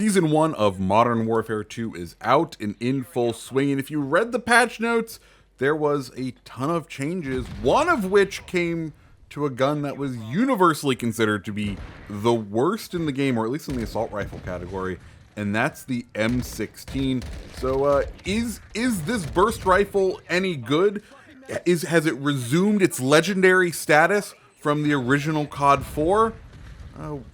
Season 1 of Modern Warfare 2 is out and in full swing, and if you read the patch notes, there was a ton of changes, one of which came to a gun that was universally considered to be the worst in the game, or at least in the assault rifle category, and that's the M16. So, is this burst rifle any good? Has it resumed its legendary status from the original COD 4?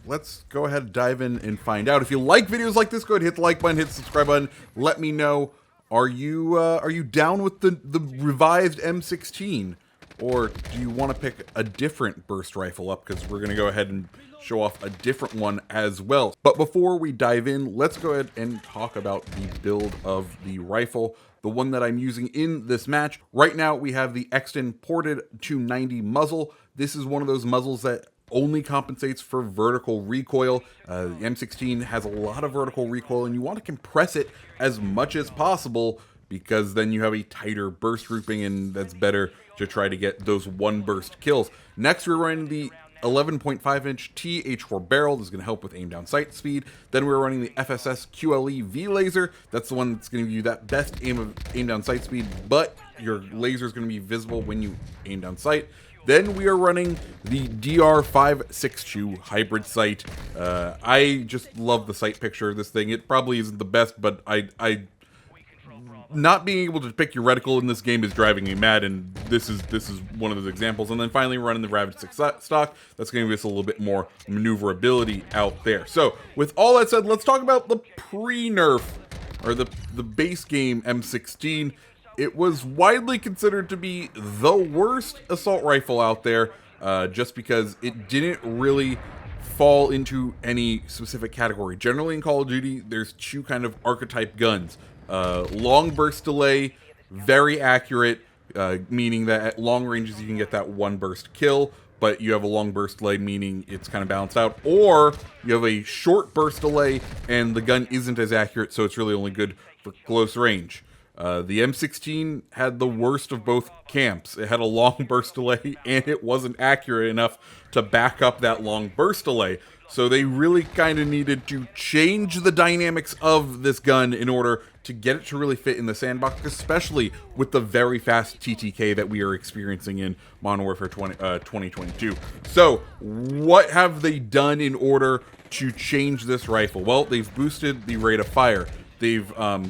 Let's go ahead and dive in and find out. If you like videos like this, go ahead and hit the like button, hit the subscribe button. Let me know, are you down with the revised M16? Or do you want to pick a different burst rifle up? Because we're going to go ahead and show off a different one as well. But before we dive in, let's go ahead and talk about the build of the rifle. The one that I'm using in this match. Right now, we have the Exton ported 290 muzzle. This is one of those muzzles that only compensates for vertical recoil. The M16 has a lot of vertical recoil, and you want to compress it as much as possible because then you have a tighter burst grouping, and that's better to try to get those one burst kills. Next, we're running the 11.5-inch H4 barrel. This is going to help with aim down sight speed. Then we're running the FSS QLE V laser. That's the one that's going to give you that best aim down sight speed, but your laser is going to be visible when you aim down sight. Then we are running the DR562 hybrid sight. I just love the sight picture of this thing. It probably isn't the best, but I not being able to pick your reticle in this game is driving me mad, and this is one of those examples. And then finally we're running the Ravage 6 stock. That's going to give us a little bit more maneuverability out there. So with all that said, let's talk about the pre-nerf, or the base game M16. It was widely considered to be the worst assault rifle out there, just because it didn't really fall into any specific category. Generally in Call of Duty, there's two kind of archetype guns. Long burst delay, very accurate, meaning that at long ranges you can get that one burst kill, but you have a long burst delay, meaning it's kind of balanced out. Or you have a short burst delay and the gun isn't as accurate, so it's really only good for close range. The M16 had the worst of both camps. It had a long burst delay, and it wasn't accurate enough to back up that long burst delay. So they really kind of needed to change the dynamics of this gun in order to get it to really fit in the sandbox, especially with the very fast TTK that we are experiencing in Modern Warfare 2022. So what have they done in order to change this rifle? Well, they've boosted the rate of fire. They've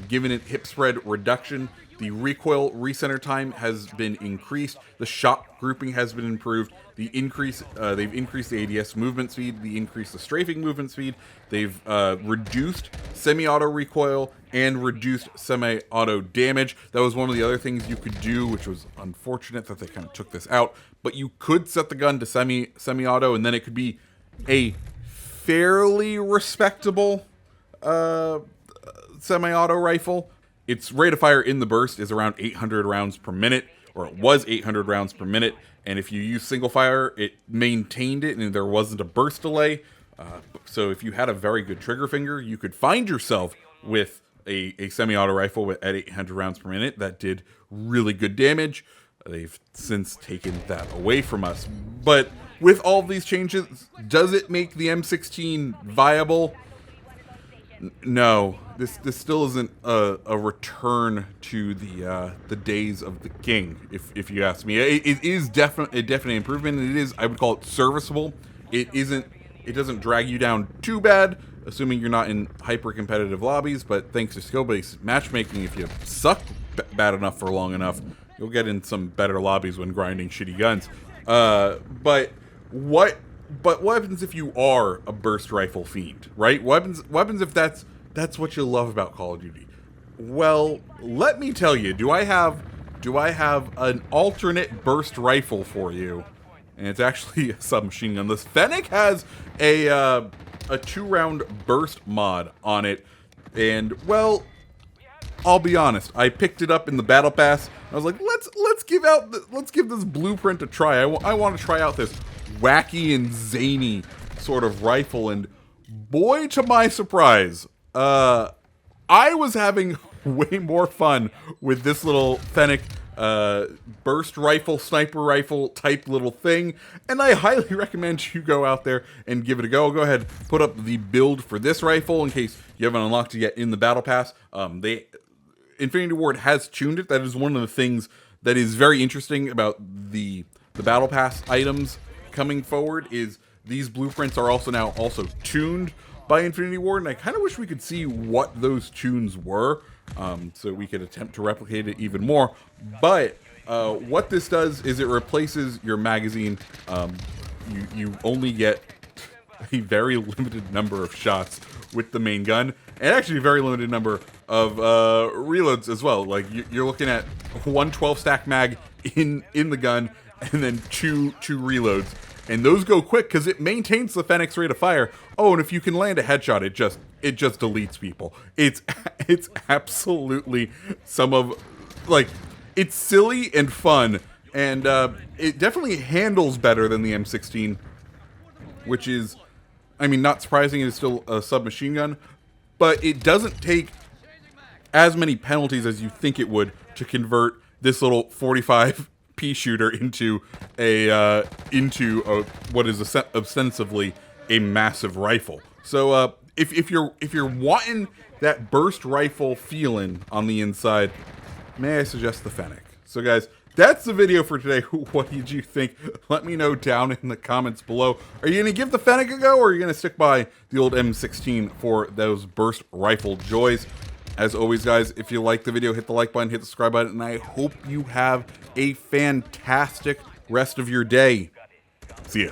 given it hip spread reduction. The recoil recenter time has been increased. The shot grouping has been improved. They've increased the ADS movement speed. They increased the strafing movement speed. They've reduced semi-auto recoil and reduced semi-auto damage. That was one of the other things you could do, which was unfortunate that they kind of took this out. But you could set the gun to semi-auto, and then it could be a fairly respectable semi-auto rifle. Its rate of fire in the burst is around 800 rounds per minute, or it was 800 rounds per minute, and if you use single fire, it maintained it, and there wasn't a burst delay. So if you had a very good trigger finger, you could find yourself with a semi-auto rifle at 800 rounds per minute that did really good damage. They've since taken that away from us. But with all of these changes, does it make the M16 viable? No, this still isn't a return to the days of the king, if you ask me. It is definitely a definite improvement. It is, I would call it, serviceable. It doesn't drag you down too bad, assuming you're not in hyper competitive lobbies. But thanks to skill-based matchmaking, if you suck bad enough for long enough, you'll get in some better lobbies when grinding shitty guns. But what happens if you are a burst rifle fiend, right? What happens if that's what you love about Call of Duty? Well, let me tell you, do I have an alternate burst rifle for you? And it's actually a submachine gun. This Fennec has a 2-round burst mod on it, and well, I'll be honest, I picked it up in the battle pass. I was like, let's give this blueprint a try. I want to try out this wacky and zany sort of rifle, and boy, to my surprise, I was having way more fun with this little Fennec burst rifle, sniper rifle type little thing, and I highly recommend you go out there and give it a go. I'll go ahead, put up the build for this rifle in case you haven't unlocked it yet in the battle pass. Infinity Ward has tuned it. That is one of the things that is very interesting about the battle pass items coming forward, is these blueprints are also tuned by Infinity Ward, and I kind of wish we could see what those tunes were, so we could attempt to replicate it even more. But what this does is it replaces your magazine. You only get a very limited number of shots with the main gun, and actually a very limited number of reloads as well. Like you're looking at one 12-stack mag in the gun, and then two reloads. And those go quick because it maintains the Fennec's rate of fire. Oh, and if you can land a headshot, it just deletes people. It's absolutely it's silly and fun, and it definitely handles better than the M16, which is, I mean, not surprising. It is still a submachine gun, but it doesn't take as many penalties as you think it would to convert this little 45 pea shooter into what is ostensibly a massive rifle. So if you're wanting that burst rifle feeling on the inside, may I suggest the Fennec. So guys, that's the video for today. What did you think? Let me know down in the comments below. Are you gonna give the Fennec a go, or are you gonna stick by the old M16 for those burst rifle joys? As always, guys, if you like the video, hit the like button, hit the subscribe button, and I hope you have a fantastic rest of your day. See ya.